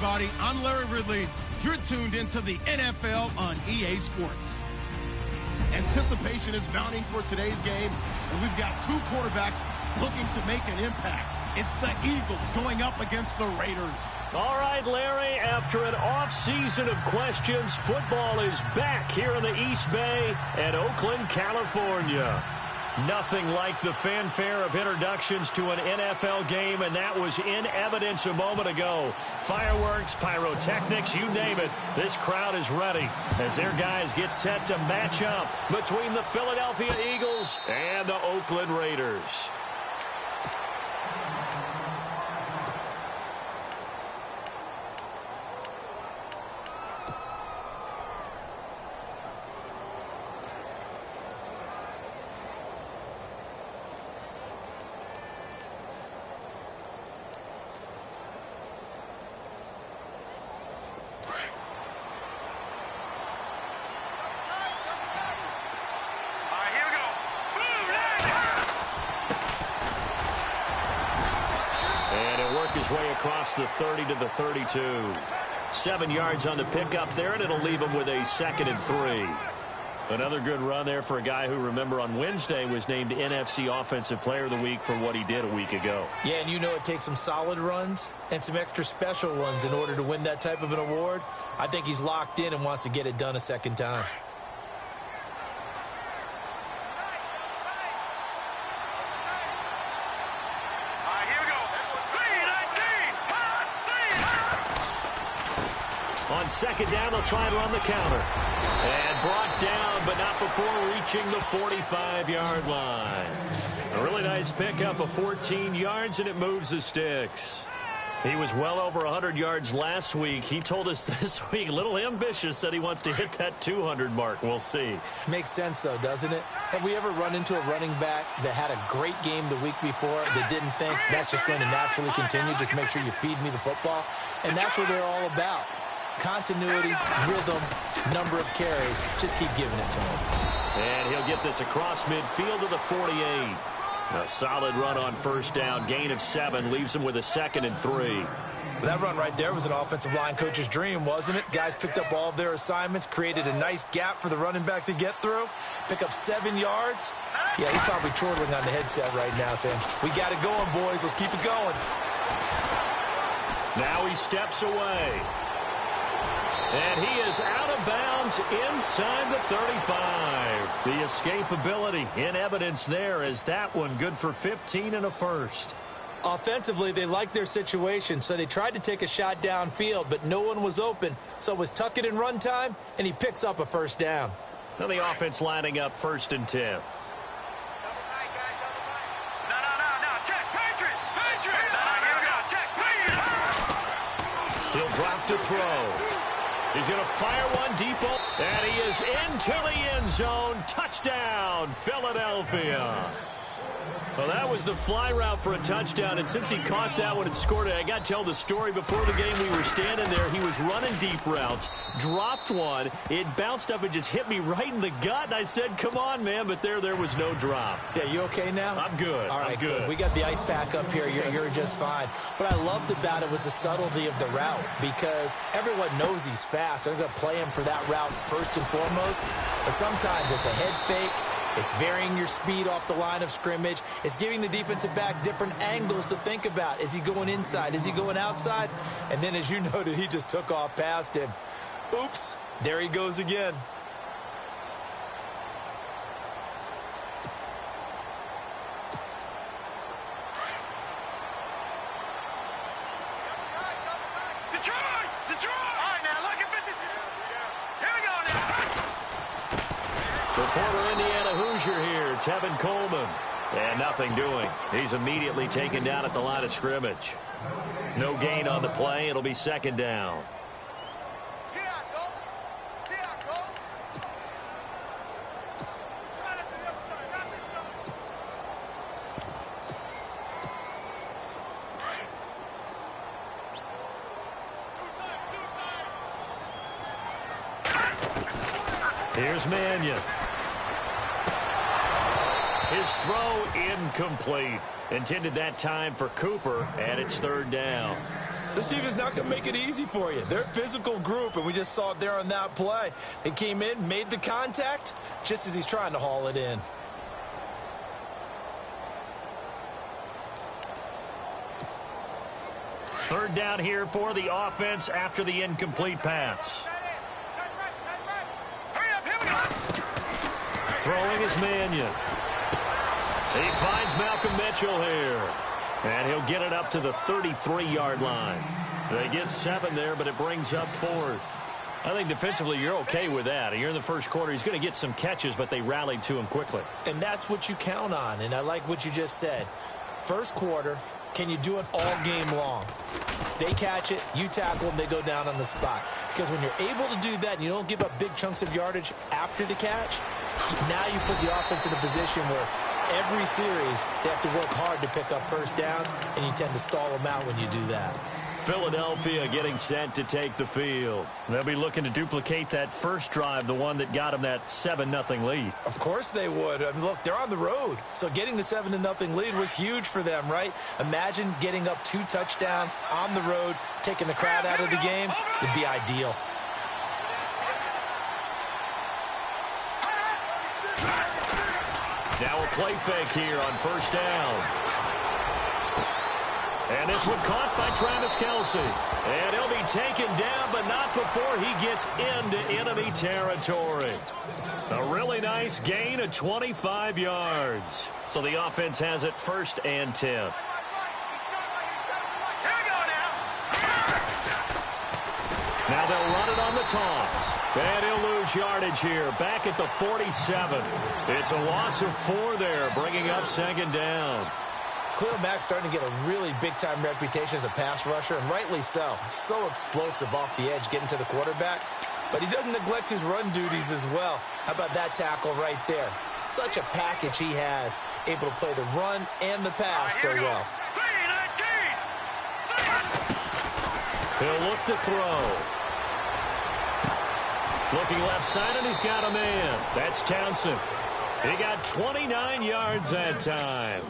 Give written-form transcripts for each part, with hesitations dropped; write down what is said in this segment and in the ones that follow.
everybody. I'm Larry Ridley. You're tuned into the NFL on EA Sports. Anticipation is mounting for today's game, and we've got two quarterbacks looking to make an impact. It's the Eagles going up against the Raiders. All right, Larry, after an off-season of questions, football is back here in the East Bay at Oakland, California. Nothing like the fanfare of introductions to an NFL game, and that was in evidence a moment ago. Fireworks, pyrotechnics, you name it. This crowd is ready as their guys get set to match up between the Philadelphia Eagles and the Oakland Raiders. His way across the 30 to the 32. 7 yards on the pickup there, and it'll leave him with a 2nd and 3. Another good run there for a guy who, remember, on Wednesday was named NFC Offensive Player of the Week for what he did a week ago. Yeah, and you know it takes some solid runs and some extra special ones in order to win that type of an award. I think he's locked in and wants to get it done a second time. On second down, they'll try and run the counter. And brought down, but not before reaching the 45-yard line. A really nice pickup of 14 yards, and it moves the sticks. He was well over 100 yards last week. He told us this week, a little ambitious, said he wants to hit that 200 mark. We'll see. Makes sense, though, doesn't it? Have we ever run into a running back that had a great game the week before that didn't think that's just going to naturally continue? Just make sure you feed me the football. And that's what they're all about. Continuity, rhythm, number of carries. Just keep giving it to him. And he'll get this across midfield to the 48. A solid run on first down. Gain of 7 leaves him with a 2nd and 3. That run right there was an offensive line coach's dream, wasn't it? Guys picked up all of their assignments, created a nice gap for the running back to get through, pick up 7 yards. Yeah, he's probably chortling on the headset right now saying, we got it going, boys. Let's keep it going. Now he steps away. And he is out of bounds inside the 35. The escapability in evidence there as that one good for 15 and a first. Offensively, they liked their situation, so they tried to take a shot downfield, but no one was open. So it was tuck it in run time, and he picks up a first down. Now the offense lining up 1st and 10. He'll drop to throw. He's going to fire one deep, and he is into the end zone. Touchdown, Philadelphia. Well, that was the fly route for a touchdown, and since he caught that one and scored it, I got to tell the story. Before the game, we were standing there. He was running deep routes, dropped one. It bounced up and just hit me right in the gut, and I said, come on, man, but there was no drop. Yeah, you okay now? I'm good. All right, I'm good. We got the ice pack up here. You're just fine. What I loved about it was the subtlety of the route because everyone knows he's fast. They're going to play him for that route first and foremost, but sometimes it's a head fake. It's varying your speed off the line of scrimmage. It's giving the defensive back different angles to think about. Is he going inside? Is he going outside? And then, as you noted, he just took off past him. Oops, there he goes again. The former Indiana Hoosier here, Tevin Coleman. And nothing doing. He's immediately taken down at the line of scrimmage. No gain on the play. It'll be 2nd down. Here's Mannion. His throw incomplete. Intended that time for Cooper, and it's 3rd down. This team is not going to make it easy for you. They're a physical group, and we just saw it there on that play. They came in, made the contact, just as he's trying to haul it in. Third down here for the offense after the incomplete pass. Throwing is Mannion. He finds Malcolm Mitchell here. And he'll get it up to the 33-yard line. They get 7 there, but it brings up 4th. I think defensively you're okay with that. You're in the first quarter. He's going to get some catches, but they rallied to him quickly. And that's what you count on, and I like what you just said. First quarter, can you do it all game long? They catch it, you tackle them, they go down on the spot. Because when you're able to do that and you don't give up big chunks of yardage after the catch, now you put the offense in a position where every series they have to work hard to pick up first downs, and you tend to stall them out when you do that. Philadelphia getting set to take the field. They'll be looking to duplicate that first drive, the one that got them that 7-0 lead. Of course they would. I mean, look, they're on the road. So getting the 7-0 lead was huge for them, right? Imagine getting up 2 touchdowns on the road, taking the crowd out of the game. It'd be ideal. Now a play fake here on first down. And this one caught by Travis Kelce. And he'll be taken down, but not before he gets into enemy territory. A really nice gain of 25 yards. So the offense has it 1st and 10. Now they'll run it on the toss. And he'll lose yardage here, back at the 47. It's a loss of 4 there, bringing up 2nd down. Khalil Mack's starting to get a really big-time reputation as a pass rusher, and rightly so. So explosive off the edge, getting to the quarterback. But he doesn't neglect his run duties as well. How about that tackle right there? Such a package he has, able to play the run and the pass so well. He'll look to throw. Looking left side, and he's got a man. That's Townsend. He got 29 yards that time.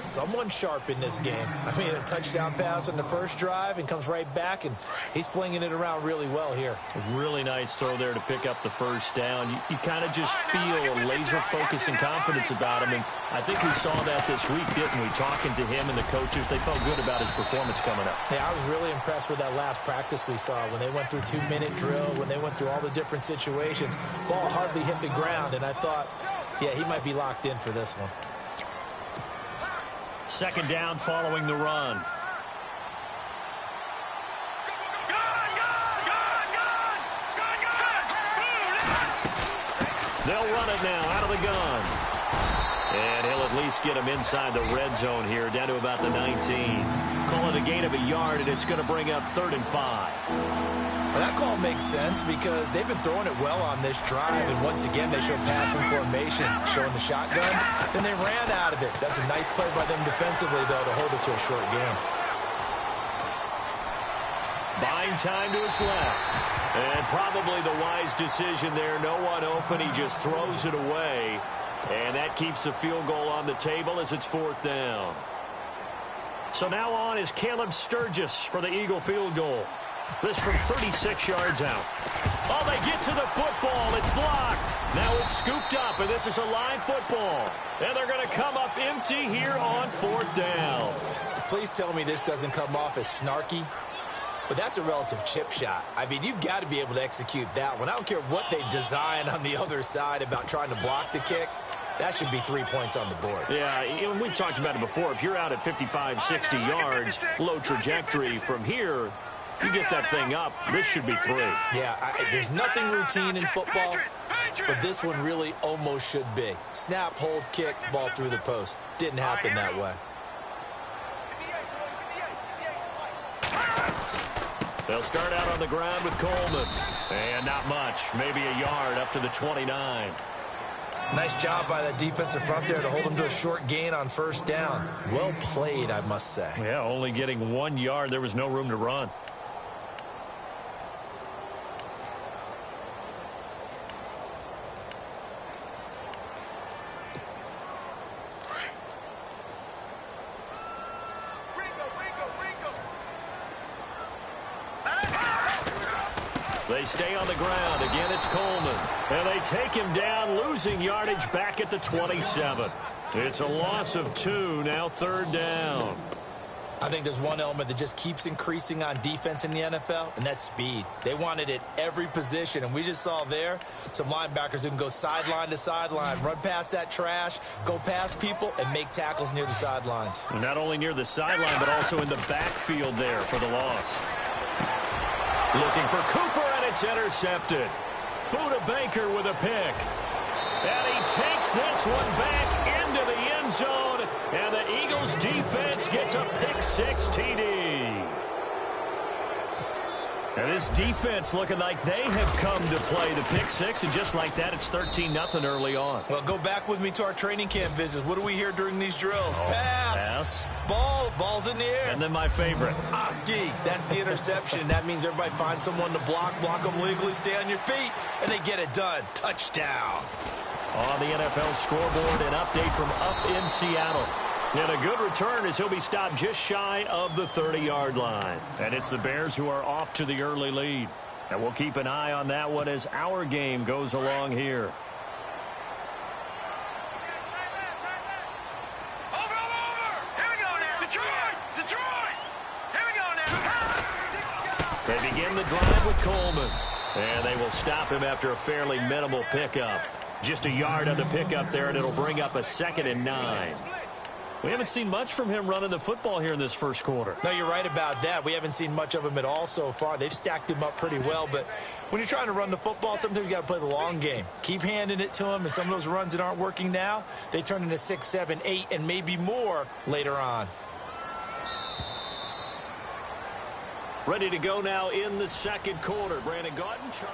Someone sharp in this game. I mean, a touchdown pass on the first drive and comes right back, and he's flinging it around really well here. A really nice throw there to pick up the first down. You kind of just feel a laser focus and confidence about him, and I think we saw that this week, didn't we? Talking to him and the coaches, they felt good about his performance coming up. Yeah, I was really impressed with that last practice we saw when they went through 2-minute drill, when they went through all the different situations. Ball hardly hit the ground, and I thought, yeah, he might be locked in for this one. 2nd down following the run. They'll run it now out of the gun. And he'll at least get him inside the red zone here, down to about the 19. Call it a gain of a yard, and it's going to bring up 3rd and 5. Well, that call makes sense because they've been throwing it well on this drive, and once again they show passing formation, showing the shotgun. Then they ran out of it. That's a nice play by them defensively, though, to hold it to a short game. Buying time to his left. And probably the wise decision there. No one open. He just throws it away. And that keeps the field goal on the table as it's 4th down. So now on is Caleb Sturgis for the Eagle field goal. This from 36 yards out. Oh, they get to the football. It's blocked. Now it's scooped up, and this is a live football. And they're going to come up empty here on 4th down. Please tell me this doesn't come off as snarky. But that's a relative chip shot. I mean, you've got to be able to execute that one. I don't care what they design on the other side about trying to block the kick. That should be 3 points on the board. Yeah, we've talked about it before. If you're out at 55, 60 yards, low trajectory from here, you get that thing up, this should be 3. Yeah, there's nothing routine in football, but this one really almost should be. Snap, hold, kick, ball through the post. Didn't happen that way. They'll start out on the ground with Coleman. And not much, maybe a yard up to the 29. Nice job by that defensive front there to hold them to a short gain on 1st down. Well played, I must say. Yeah, only getting 1 yard. There was no room to run. They stay on the ground. Again, it's Coleman. And they take him down, losing yardage back at the 27. It's a loss of 2, now 3rd down. I think there's one element that just keeps increasing on defense in the NFL, and that's speed. They want it at every position, and we just saw there some linebackers who can go sideline to sideline, run past that trash, go past people, and make tackles near the sidelines. Not only near the sideline, but also in the backfield there for the loss. Looking for Cooper, and it's intercepted. Buda Baker with a pick. And he takes this one back into the end zone, and the Eagles defense gets a pick-6 TD. And this defense looking like they have come to play the pick-6, and just like that, it's 13-0 early on. Well, go back with me to our training camp visits. What do we hear during these drills? Pass. Ball's in the air. And then my favorite. Oski, that's the interception. That means everybody finds someone to block them legally, stay on your feet, and they get it done. Touchdown. On the NFL scoreboard, an update from up in Seattle. And a good return as he'll be stopped just shy of the 30-yard line. And it's the Bears who are off to the early lead. And we'll keep an eye on that one as our game goes along here. Over! Here we go now! Detroit! Here we go now! They begin the drive with Coleman. And they will stop him after a fairly minimal pickup. Just a yard on the pickup there, and it'll bring up a 2nd and 9. We haven't seen much from him running the football here in this first quarter. No, you're right about that. We haven't seen much of him at all so far. They've stacked him up pretty well, but when you're trying to run the football, sometimes you got to play the long game. Keep handing it to him, and some of those runs that aren't working now, they turn into 6, 7, 8, and maybe more later on. Ready to go now in the second quarter. Brandon Gaudin.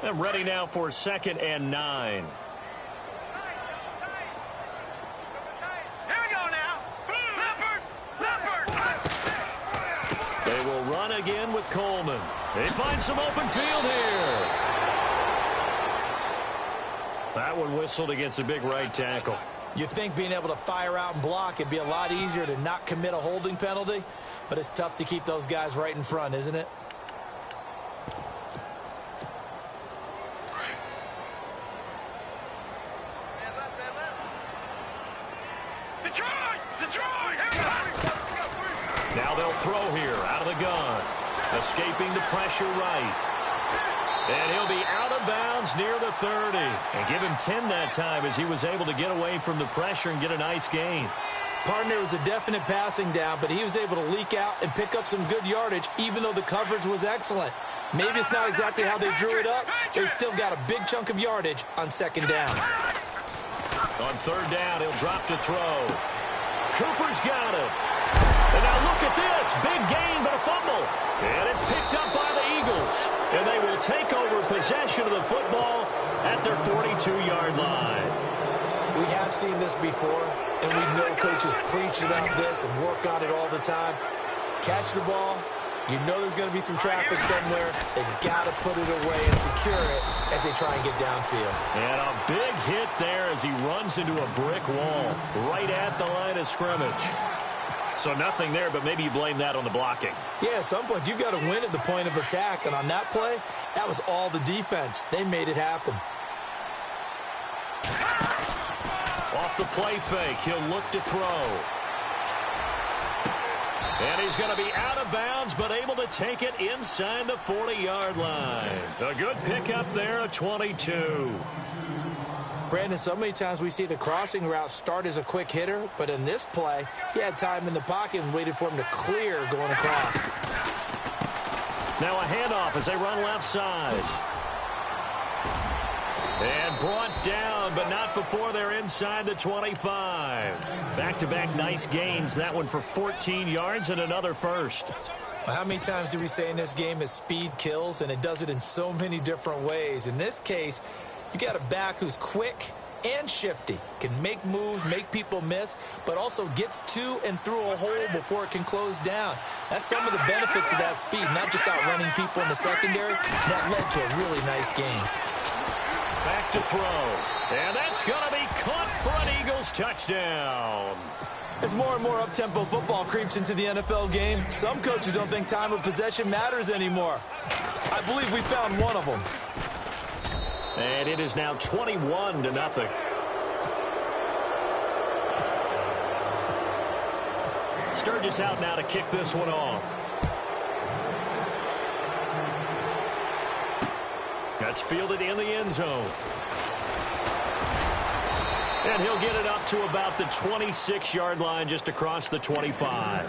And ready now for 2nd and 9. Here we go now! Leopard! They will run again with Coleman. They find some open field here. That one whistled against a big right tackle. You'd think being able to fire out and block, it'd be a lot easier to not commit a holding penalty, but it's tough to keep those guys right in front, isn't it? Now they'll throw here out of the gun. Escaping the pressure right. And he'll be out of bounds near the 30. And give him 10 that time as he was able to get away from the pressure and get a nice gain. Partner was a definite passing down, but he was able to leak out and pick up some good yardage, even though the coverage was excellent. Maybe it's not exactly how they drew it up. They still got a big chunk of yardage on 2nd down. On 3rd down, he'll drop to throw. Cooper's got it. And now look at this. Big gain, but a fumble. And it's picked up by the Eagles. And they will take over possession of the football at their 42-yard line. We have seen this before, and we know coaches preach about this and work on it all the time. Catch the ball. You know there's going to be some traffic somewhere. They've got to put it away and secure it as they try and get downfield. And a big hit there as he runs into a brick wall right at the line of scrimmage. So nothing there, but maybe you blame that on the blocking. Yeah, at some point you've got to win at the point of attack. And on that play, that was all the defense. They made it happen. Off the play fake, he'll look to throw. And he's going to be out of bounds, but able to take it inside the 40-yard line. A good pickup there, a 22. Brandon, so many times we see the crossing route start as a quick hitter, but in this play, he had time in the pocket and waited for him to clear going across. Now a handoff as they run left side. And brought down, but not before they're inside the 25. Back-to-back nice gains. That one for 14 yards and another first. Well, how many times do we say in this game that speed kills, and it does it in so many different ways? In this case, you got a back who's quick and shifty, can make moves, make people miss, but also gets to and through a hole before it can close down. That's some of the benefits of that speed, not just outrunning people in the secondary. That led to a really nice game. Back to throw. And that's going to be caught for an Eagles touchdown. As more and more up-tempo football creeps into the NFL game, some coaches don't think time of possession matters anymore. I believe we found one of them. And it is now 21-0. Sturgis out now to kick this one off. That's fielded in the end zone. And he'll get it up to about the 26-yard line, just across the 25.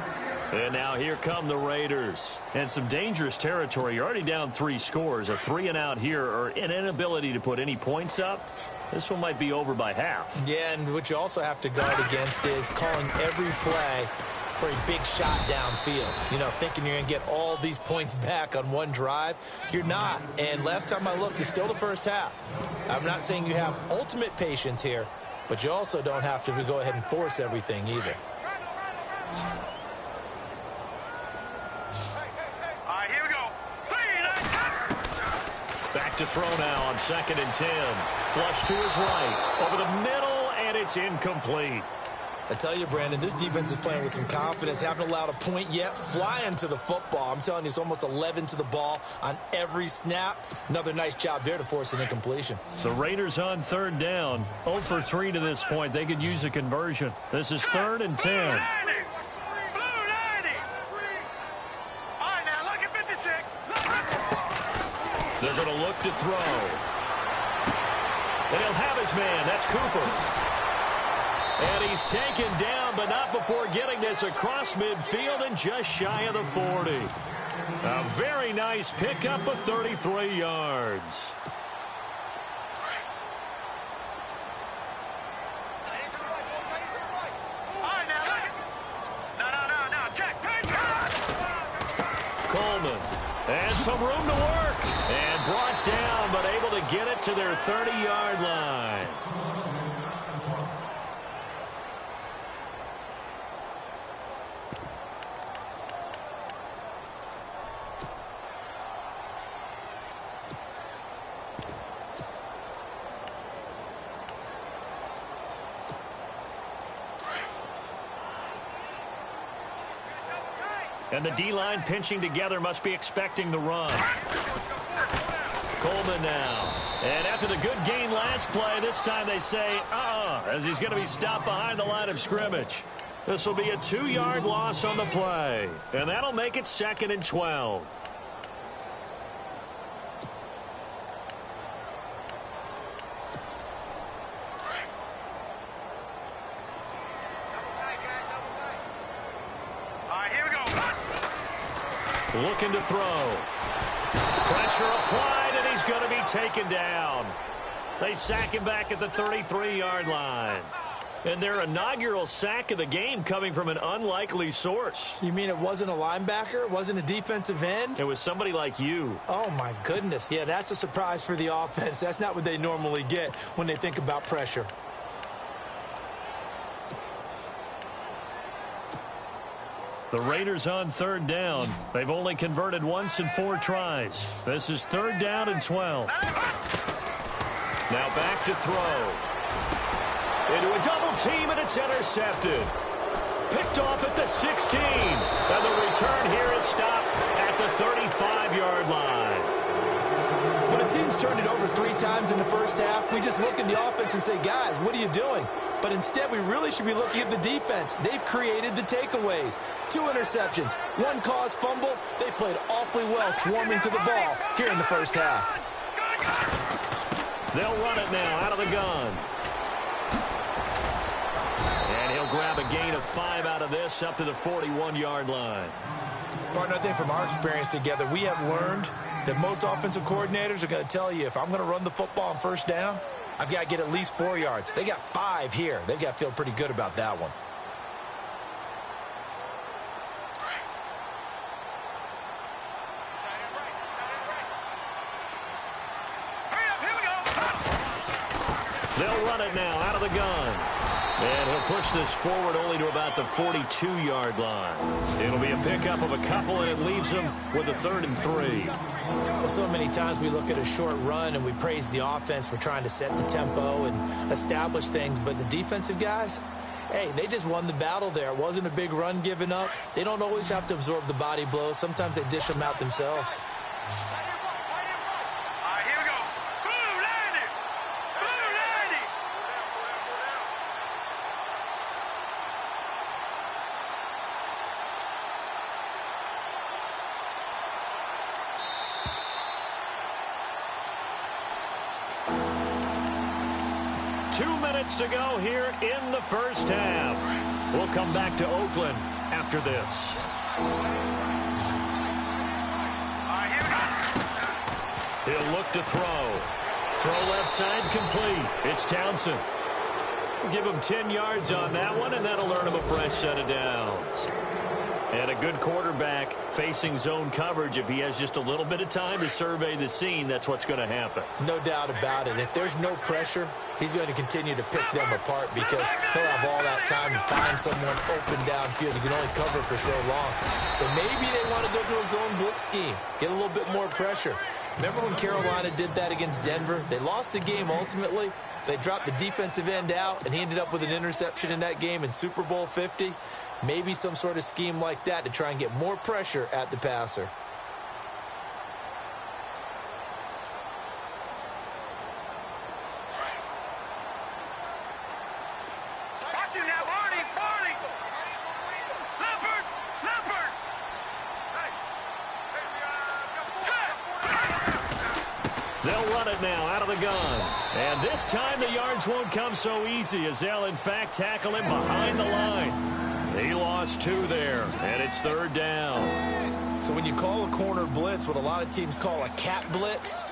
And now here come the Raiders. And some dangerous territory. You're already down 3 scores. A 3-and-out here, or an inability to put any points up. This one might be over by half. Yeah, and what you also have to guard against is calling every play for a big shot downfield. You know, thinking you're going to get all these points back on one drive. You're not. And last time I looked, it's still the first half. I'm not saying you have ultimate patience here, but you also don't have to go ahead and force everything either. All right, here we go. Back to throw now on 2nd and 10. Flush to his right. Over the middle, and it's incomplete. I tell you, Brandon, this defense is playing with some confidence. Haven't allowed a point yet. Flying to the football. I'm telling you, it's almost 11 to the ball on every snap. Another nice job there to force an incompletion. The Raiders on 3rd down. 0 for 3 to this point. They could use a conversion. This is 3rd and 10. Blue 90. All right, now look at 56. They're going to look to throw. And he'll have his man. That's Cooper. And he's taken down, but not before getting this across midfield and just shy of the 40. A very nice pickup of 33 yards. Coleman. And some room to work. And brought down, but able to get it to their 30-yard line. And the D-line pinching together, must be expecting the run. Coleman now. And after the good gain last play, this time they say, as he's going to be stopped behind the line of scrimmage. This will be a 2-yard loss on the play. And that'll make it 2nd and 12. Looking to throw. Pressure applied, and he's going to be taken down. They sack him back at the 33-yard line. And their inaugural sack of the game coming from an unlikely source. You mean it wasn't a linebacker? It wasn't a defensive end? It was somebody like you. Oh, my goodness. Yeah, that's a surprise for the offense. That's not what they normally get when they think about pressure. The Raiders on 3rd down. They've only converted once in 4 tries. This is 3rd down and 12. Now back to throw. Into a double team, and it's intercepted. Picked off at the 16. And the return here is stopped at the 35-yard line. When a team's turned it over 3 times in the first half, we just look at the offense and say, guys, what are you doing? But instead, we really should be looking at the defense. They've created the takeaways. 2 interceptions, 1 caused fumble. They played awfully well swarming to the ball here in the first half. They'll run it now out of the gun. And he'll grab a gain of 5 out of this up to the 41-yard line. Partner, I think from our experience together, we have learned that most offensive coordinators are going to tell you, if I'm going to run the football on 1st down, I've got to get at least 4 yards. They got 5 here. They've got to feel pretty good about that one. They'll run it now out of the gun. And he'll push this forward only to about the 42-yard line. It'll be a pickup of a couple, and it leaves them with a 3rd and 3. Well, so many times we look at a short run and we praise the offense for trying to set the tempo and establish things, but the defensive guys, hey, they just won the battle there. It wasn't a big run given up. They don't always have to absorb the body blows. Sometimes they dish them out themselves. To go here in the first half. We'll come back to Oakland after this. He'll look to throw. Throw left side complete. It's Townsend. Give him 10 yards on that one, and that'll earn him a fresh set of downs. And a good quarterback facing zone coverage, if he has just a little bit of time to survey the scene, that's what's going to happen. No doubt about it. If there's no pressure, he's going to continue to pick them apart because he'll have all that time to find someone open downfield. He can only cover for so long. So maybe they want to go to a zone blitz scheme, get a little bit more pressure. Remember when Carolina did that against Denver? They lost the game ultimately. They dropped the defensive end out, and he ended up with an interception in that game in Super Bowl 50. Maybe some sort of scheme like that to try and get more pressure at the passer. Watch you now, Barney! Leopard! They'll run it now out of the gun. And this time the yards won't come so easy as they'll, in fact, tackle him behind the line. He lost 2 there, and it's 3rd down. So when you call a corner blitz, what a lot of teams call a cat blitz,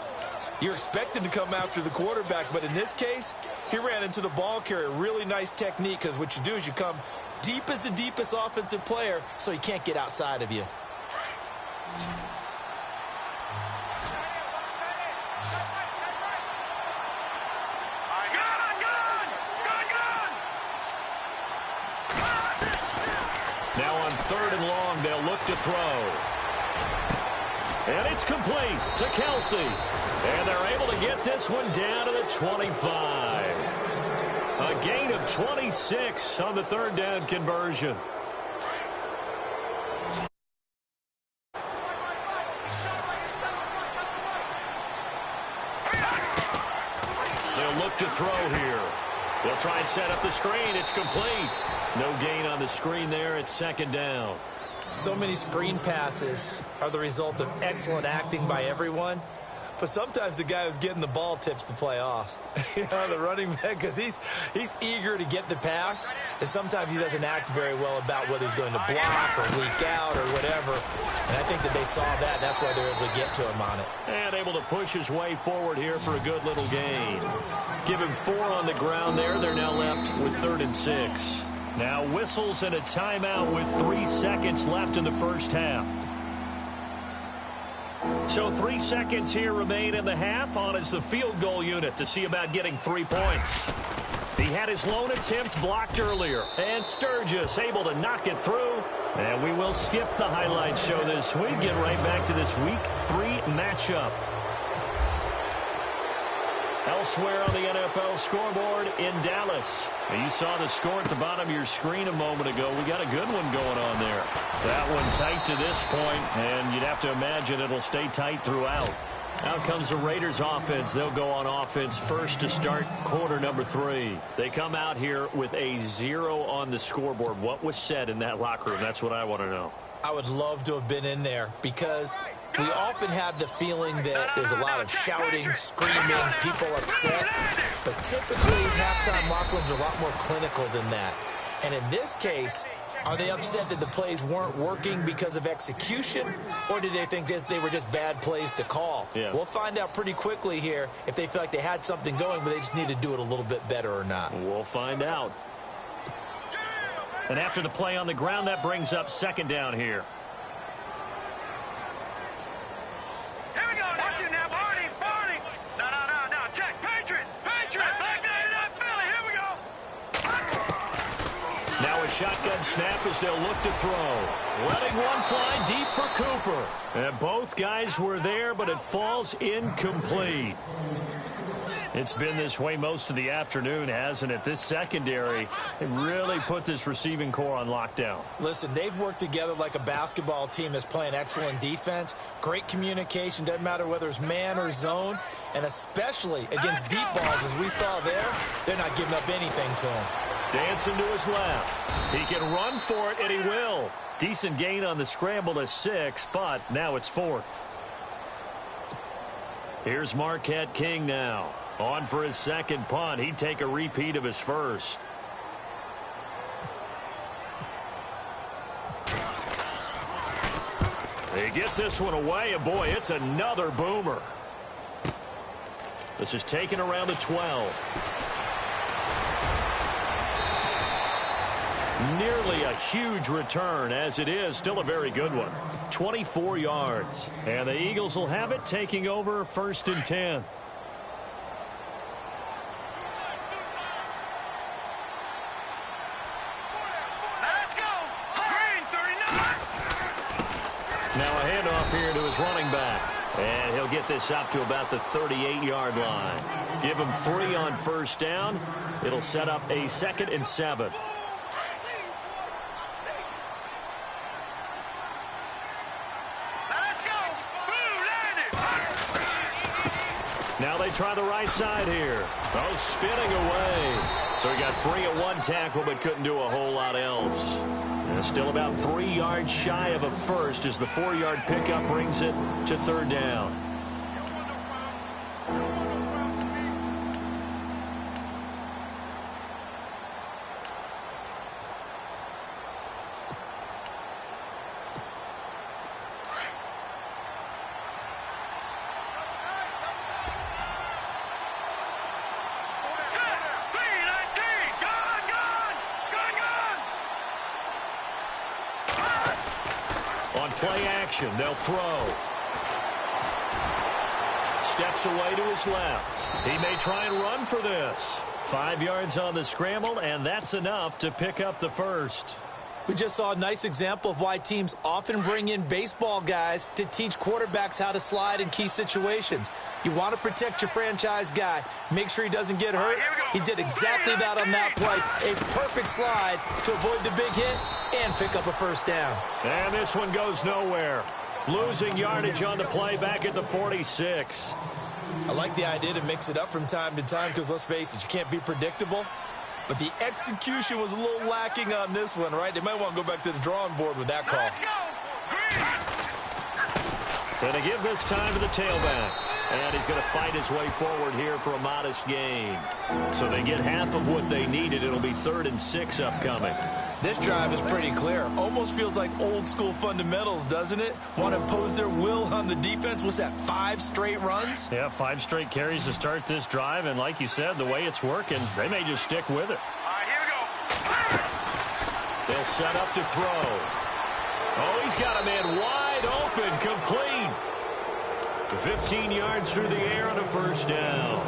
you're expected to come after the quarterback. But in this case, he ran into the ball carrier. Really nice technique, because what you do is you come deep as the deepest offensive player so he can't get outside of you. Now on 3rd and long, they'll look to throw. And it's complete to Kelsey. And they're able to get this one down to the 25. A gain of 26 on the 3rd down conversion. They'll look to throw here. They'll try and set up the screen. It's complete. No gain on the screen there. It's 2nd down. So many screen passes are the result of excellent acting by everyone. But sometimes the guy who's getting the ball tips the play off. The running back, because he's eager to get the pass. And sometimes he doesn't act very well about whether he's going to block or leak out or whatever. And I think that they saw that. That's why they're able to get to him on it. And able to push his way forward here for a good little gain. Give him 4 on the ground there. They're now left with 3rd and 6. Now whistles and a timeout with 3 seconds left in the first half. So 3 seconds here remain in the half. On is the field goal unit to see about getting 3 points. He had his lone attempt blocked earlier. And Sturgis able to knock it through. And we will skip the highlight show this week. Get right back to this Week 3 matchup. Elsewhere on the NFL scoreboard in Dallas. You saw the score at the bottom of your screen a moment ago. We got a good one going on there. That one tight to this point, and you'd have to imagine it'll stay tight throughout. Out comes the Raiders offense. They'll go on offense first to start quarter number 3. They come out here with a 0 on the scoreboard. What was said in that locker room? That's what I want to know. I would love to have been in there because we often have the feeling that there's a lot of shouting, screaming, people upset. But typically, halftime locker rooms are a lot more clinical than that. And in this case, are they upset that the plays weren't working because of execution? Or did they think they were just bad plays to call? Yeah. We'll find out pretty quickly here if they feel like they had something going, but they just need to do it a little bit better or not. We'll find out. And after the play on the ground, that brings up 2nd down here. Here we go. Watch you now, Barney. No. Check. Patriot. Back there, not Philly. Here we go. Now a shotgun snap as they'll look to throw. Letting one fly deep for Cooper. And both guys were there, but it falls incomplete. It's been this way most of the afternoon, hasn't it? This secondary, they really put this receiving core on lockdown. Listen, they've worked together like a basketball team that's playing excellent defense. Great communication, doesn't matter whether it's man or zone. And especially against deep balls, as we saw there, they're not giving up anything to him. Dancing to his left. He can run for it, and he will. Decent gain on the scramble to 6, but now it's 4th. Here's Marquette King now. On for his second punt. He'd take a repeat of his first. He gets this one away, and boy, it's another boomer. This is taken around the 12. Nearly a huge return, as it is still a very good one. 24 yards. And the Eagles will have it, taking over 1st and 10. Now a handoff here to his running back. And he'll get this up to about the 38-yard line. Give him 3 on 1st down. It'll set up a 2nd and 7. Now they try the right side here. Oh, spinning away. So he got free at one tackle, but couldn't do a whole lot else. And still about 3 yards shy of a first as the 4-yard pickup brings it to 3rd down. Play action. They'll throw. Steps away to his left. He may try and run for this. 5 yards on the scramble, and that's enough to pick up the first. We just saw a nice example of why teams often bring in baseball guys to teach quarterbacks how to slide in key situations. You want to protect your franchise guy. Make sure he doesn't get hurt. He did exactly that on that play. A perfect slide to avoid the big hit and pick up a 1st down. And this one goes nowhere. Losing yardage on the play back at the 46. I like the idea to mix it up from time to time because, let's face it, you can't be predictable. But the execution was a little lacking on this one, right? They might want to go back to the drawing board with that call. Going to give this time to the tailback. And he's going to fight his way forward here for a modest gain. So they get half of what they needed. It'll be 3rd and 6 upcoming. This drive is pretty clear. Almost feels like old school fundamentals, doesn't it? Want to impose their will on the defense. What's that, 5 straight runs? Yeah, 5 straight carries to start this drive. And like you said, the way it's working, they may just stick with it. All right, here we go. They'll set up to throw. Oh, he's got a man wide open, complete. 15 yards through the air on a 1st down.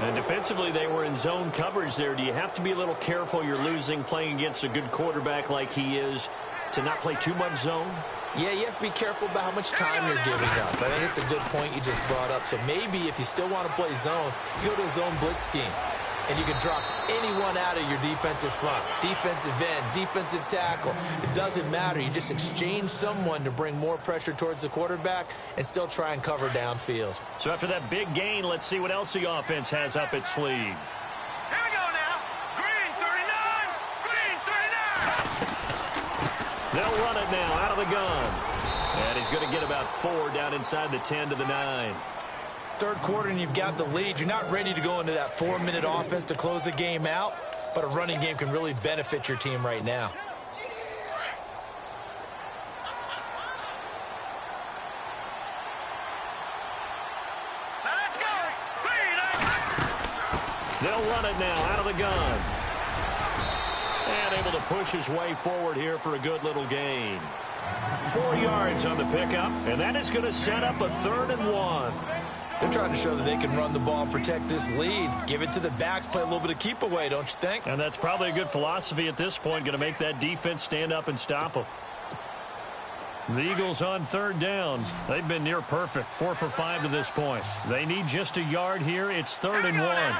And defensively, they were in zone coverage there. Do you have to be a little careful? You're losing, playing against a good quarterback like he is, to not play too much zone? Yeah, you have to be careful about how much time you're giving up. I think it's a good point you just brought up. So maybe if you still want to play zone, you go to a zone blitz scheme. And you can drop anyone out of your defensive front. Defensive end, defensive tackle. It doesn't matter. You just exchange someone to bring more pressure towards the quarterback and still try and cover downfield. So after that big gain, let's see what else the offense has up its sleeve. Here we go now. Green 39. Green 39. They'll run it now out of the gun. And he's going to get about 4 down inside the 10 to the 9. 3rd quarter and you've got the lead. You're not ready to go into that 4-minute offense to close the game out, but a running game can really benefit your team right now. Let's go. They'll run it now out of the gun. And able to push his way forward here for a good little gain. 4 yards on the pickup, and that is going to set up a 3rd and 1. They're trying to show that they can run the ball and protect this lead. Give it to the backs, play a little bit of keep away, don't you think? And that's probably a good philosophy at this point, going to make that defense stand up and stop them. The Eagles on third down. They've been near perfect, 4 for 5 to this point. They need just a yard here. It's 3rd and 1.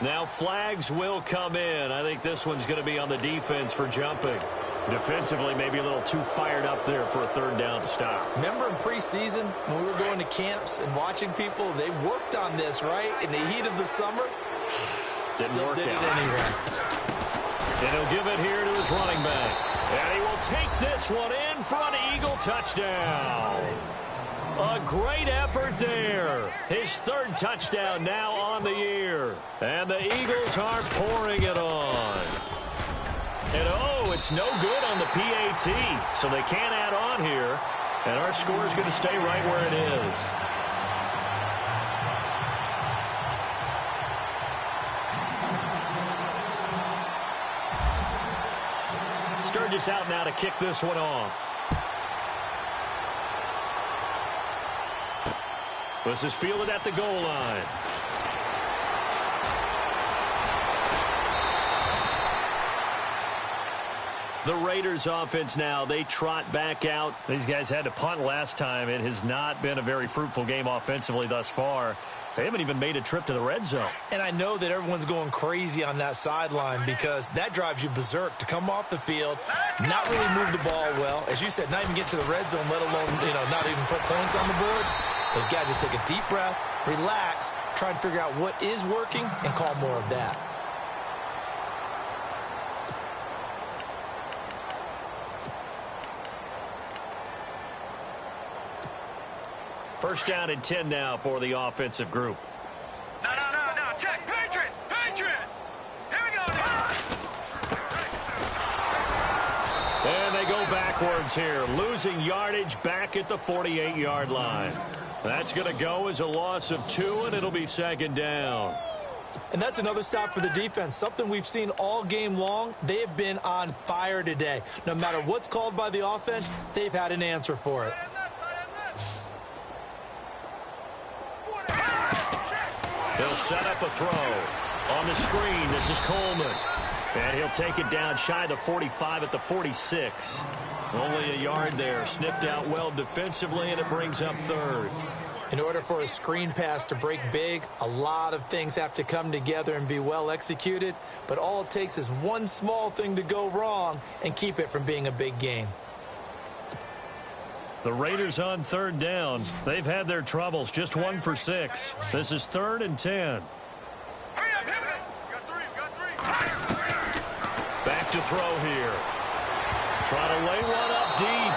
Now flags will come in. I think this one's going to be on the defense for jumping. Defensively, maybe a little too fired up there for a 3rd down stop. Remember in preseason when we were going to camps and watching people, they worked on this, right? In the heat of the summer. Still did it anyway. And he'll give it here to his running back. And he will take this one in for an Eagle touchdown. A great effort there. His 3rd touchdown now on the year. And the Eagles are pouring it on. And, oh, it's no good on the PAT. So they can't add on here. And our score is going to stay right where it is. Sturgis out now to kick this one off. This is fielded at the goal line. The Raiders offense now, they trot back out. These guys had to punt last time. It has not been a very fruitful game offensively thus far. They haven't even made a trip to the red zone. And I know that everyone's going crazy on that sideline because that drives you berserk to come off the field, not really move the ball well. As you said, not even get to the red zone, let alone, not even put points on the board. They've got to just take a deep breath, relax, try and figure out what is working and call more of that. First down and 10 now for the offensive group. No. Check. Patriot. Here we go now. And they go backwards here, losing yardage back at the 48-yard line. That's going to go as a loss of 2, and it'll be 2nd down. And that's another stop for the defense, something we've seen all game long. They have been on fire today. No matter what's called by the offense, they've had an answer for it. He'll set up a throw. On the screen, this is Coleman. And he'll take it down shy of the 45 at the 46. Only a yard there. Sniffed out well defensively, and it brings up 3rd. In order for a screen pass to break big, a lot of things have to come together and be well executed. But all it takes is one small thing to go wrong and keep it from being a big game. The Raiders on 3rd down. They've had their troubles. Just 1 for 6. This is 3rd and 10. Back to throw here. Try to lay one up deep.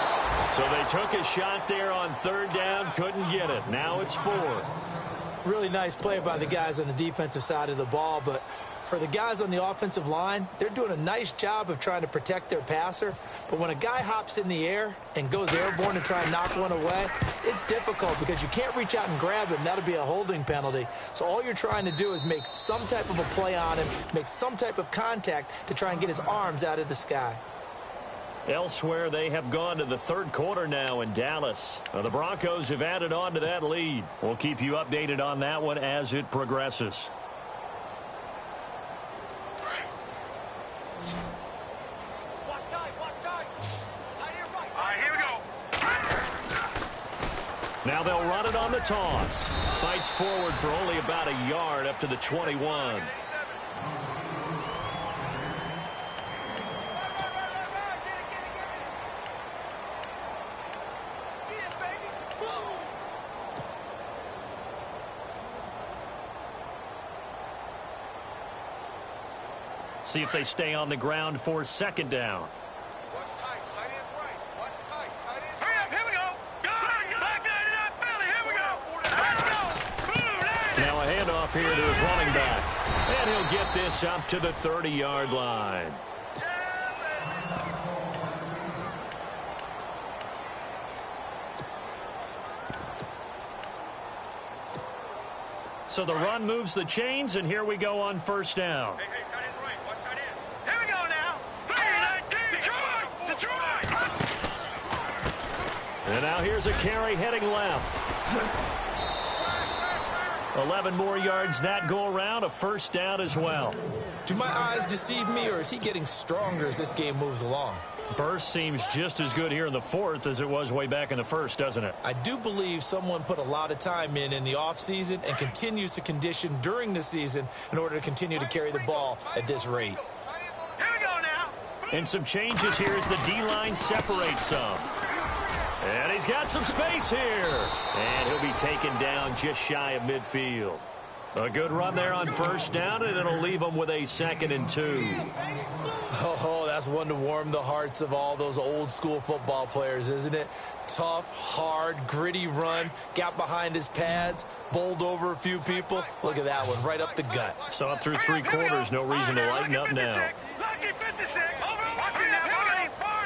So they took a shot there on 3rd down. Couldn't get it. Now it's 4th. Really nice play by the guys on the defensive side of the ball, but for the guys on the offensive line, they're doing a nice job of trying to protect their passer. But when a guy hops in the air and goes airborne and try and knock one away, it's difficult because you can't reach out and grab him. That'll be a holding penalty. So all you're trying to do is make some type of a play on him, make some type of contact to try and get his arms out of the sky. Elsewhere, they have gone to the 3rd quarter now in Dallas. The Broncos have added on to that lead. We'll keep you updated on that one as it progresses. Now they'll run it on the toss. Fights forward for only about a yard up to the 21. See if they stay on the ground for 2nd down. Now a handoff here to his running back. And he'll get this up to the 30-yard line. So the run moves the chains, and here we go on 1st down. Here we go now. Detroit! And now here's a carry heading left. 11 more yards that go around, a first down as well. Do my eyes deceive me, or is he getting stronger as this game moves along? Burst seems just as good here in the fourth as it was way back in the first, doesn't it? I do believe someone put a lot of time in the offseason and continues to condition during the season in order to continue to carry the ball at this rate. Here we go now. And some changes here as the D-line separates some. And he's got some space here. And he'll be taken down just shy of midfield. A good run there on first down, and it'll leave them with a 2nd and 2. Oh, that's one to warm the hearts of all those old school football players, isn't it? Tough, hard, gritty run, got behind his pads, bowled over a few people. Look at that one, right up the gut. Saw it through 3 quarters, no reason to lighten up now. Lucky 56. Watching that 40.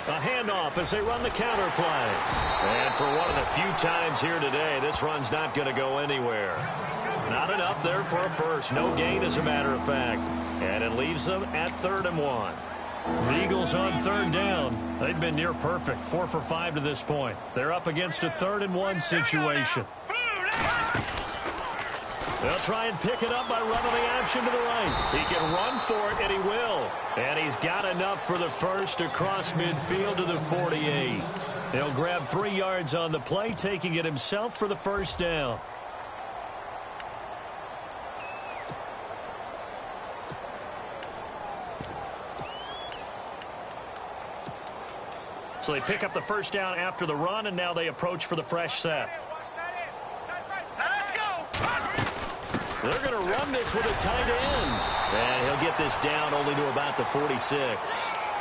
A handoff as they run the counter play. And for one of the few times here today, this run's not going to go anywhere. Not enough there for a first. No gain, as a matter of fact. And it leaves them at 3rd and 1. The Eagles on 3rd down. They've been near perfect, 4 for 5 to this point. They're up against a 3rd and 1 situation. They'll try and pick it up by running the option to the right. He can run for it, and he will. And he's got enough for the first across midfield to the 48. He'll grab 3 yards on the play, taking it himself for the first down. So they pick up the first down after the run, and now they approach for the fresh set. Let's go. They're going to run this with a tight end. And he'll get this down only to about the 46.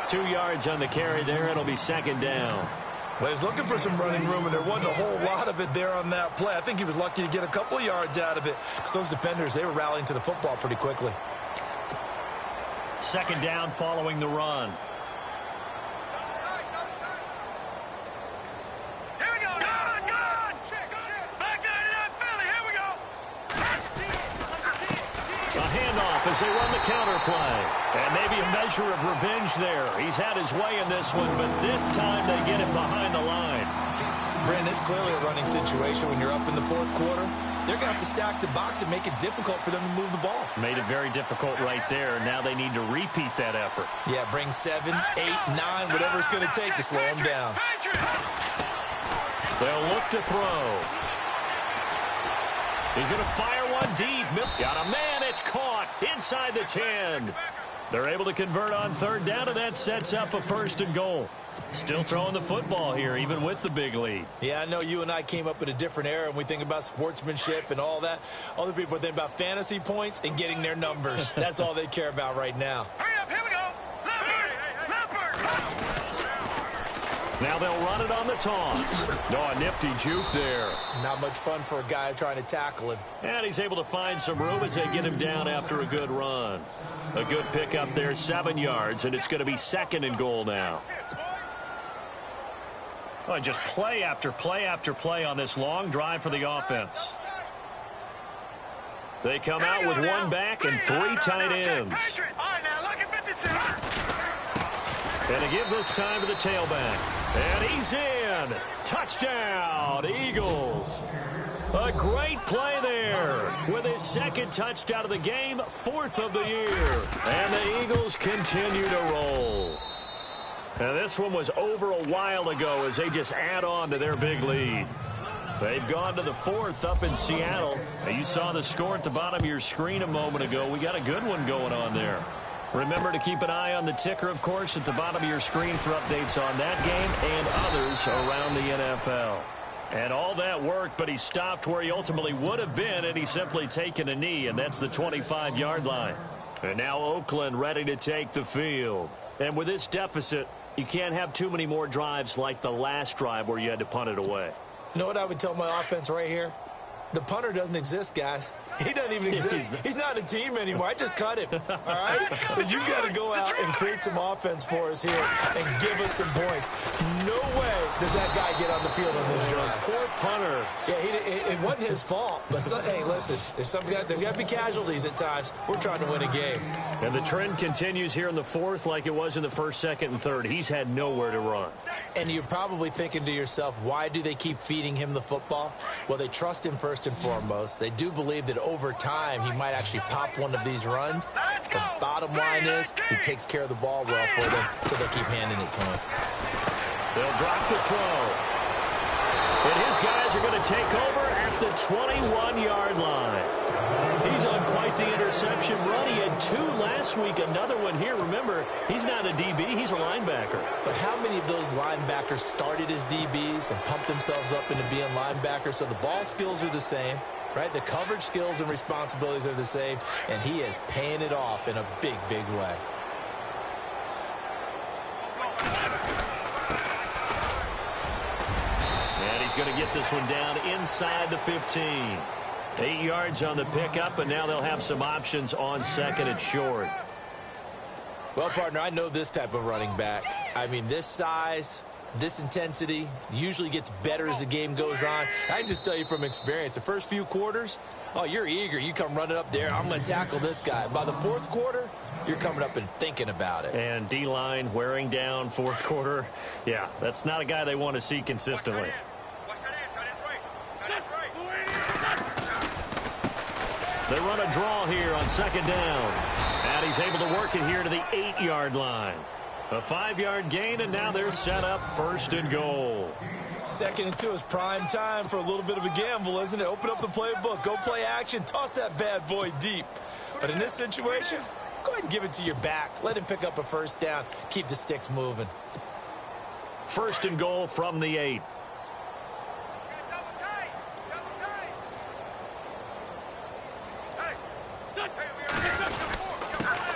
2 yards on the carry there. It'll be 2nd down. Well, he was looking for some running room, and there wasn't a whole lot of it there on that play. I think he was lucky to get a couple of yards out of it. Because those defenders, they were rallying to the football pretty quickly. 2nd down following the run. Here we go. Good. Back down to that Philly. Here we go. A handoff as they run the counter play. And maybe a measure of revenge there. He's had his way in this one, but this time they get him behind the line. Brandon, it's clearly a running situation when you're up in the 4th quarter. They're going to have to stack the box and make it difficult for them to move the ball. Made it very difficult right there. Now they need to repeat that effort. Yeah, bring 7, 8, 9, whatever it's going to take to slow them down. They'll look to throw. He's going to fire one deep. Got a man. It's caught inside the 10. They're able to convert on 3rd down, and that sets up a 1st and goal. Still throwing the football here, even with the big lead. Yeah, I know you and I came up in a different era, and we think about sportsmanship and all that. Other people think about fantasy points and getting their numbers. That's all they care about right now. Hurry up. Here we go. Leopard. Now they'll run it on the toss. Oh, a nifty juke there. Not much fun for a guy trying to tackle him. And he's able to find some room as they get him down after a good run. A good pickup there, 7 yards, and it's going to be 2nd and goal now. Oh, just play after play after play on this long drive for the offense. They come out with 1 back and 3 tight ends. All right, now, look at 56. And to give this time to the tailback. And he's in. Touchdown, Eagles. A great play there with his 2nd touchdown of the game, 4th of the year. And the Eagles continue to roll. And this one was over a while ago as they just add on to their big lead. They've gone to the 4th up in Seattle. You saw the score at the bottom of your screen a moment ago. We got a good one going on there. Remember to keep an eye on the ticker, of course, at the bottom of your screen for updates on that game and others around the NFL. And all that worked, but he stopped where he ultimately would have been, and he's simply taken a knee, and that's the 25-yard line. And now Oakland ready to take the field. And with this deficit, you can't have too many more drives like the last drive where you had to punt it away. You know what I would tell my offense right here? The punter doesn't exist, guys. He doesn't even exist. He's not a team anymore. I just cut him, all right? So you got to go out and create some offense for us here and give us some points. No way does that guy get on the field on this drive. Poor punter. Yeah, it wasn't his fault. But, hey, listen, there's got to be casualties at times. We're trying to win a game. And the trend continues here in the fourth like it was in the first, second, and third. He's had nowhere to run. And you're probably thinking to yourself, why do they keep feeding him the football? Well, they trust him first and foremost. They do believe that over time he might actually pop one of these runs. The bottom line is he takes care of the ball well for them, so they keep handing it to him. They'll drop the throw. And his guys are going to take over at the 21-yard line. He's on quite the interception run. He had 2 last week, another one here. Remember, he's not a DB, he's a linebacker. But how many of those linebackers started as DBs and pumped themselves up into being linebackers? So the ball skills are the same, right? The coverage skills and responsibilities are the same, and he is paying it off in a big, big way. He's going to get this one down inside the 15. 8 yards on the pickup, and now they'll have some options on second and short. Well, partner, I know this type of running back. I mean, this size, this intensity usually gets better as the game goes on. I can just tell you from experience, the first few quarters, oh, you're eager. You come running up there, I'm going to tackle this guy. By the fourth quarter, you're coming up and thinking about it. And D-line wearing down fourth quarter. Yeah, that's not a guy they want to see consistently. They run a draw here on second down. And he's able to work it here to the 8-yard line. A 5-yard gain, and now they're set up first and goal. 2nd and 2 is prime time for a little bit of a gamble, isn't it? Open up the playbook, go play action, toss that bad boy deep. But in this situation, go ahead and give it to your back. Let him pick up a first down. Keep the sticks moving. First and goal from the 8.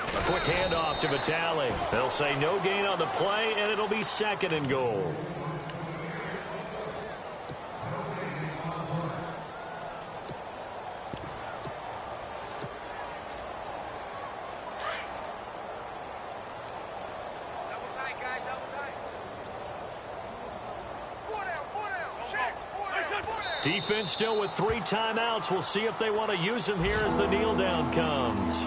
A quick handoff to Vitale. They'll say no gain on the play, and it'll be 2nd and goal. Defense still with 3 timeouts. We'll see if they want to use them here as the kneel down comes.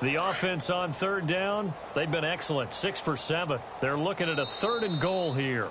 The offense on third down, they've been excellent, 6 for 7. They're looking at a 3rd and goal here.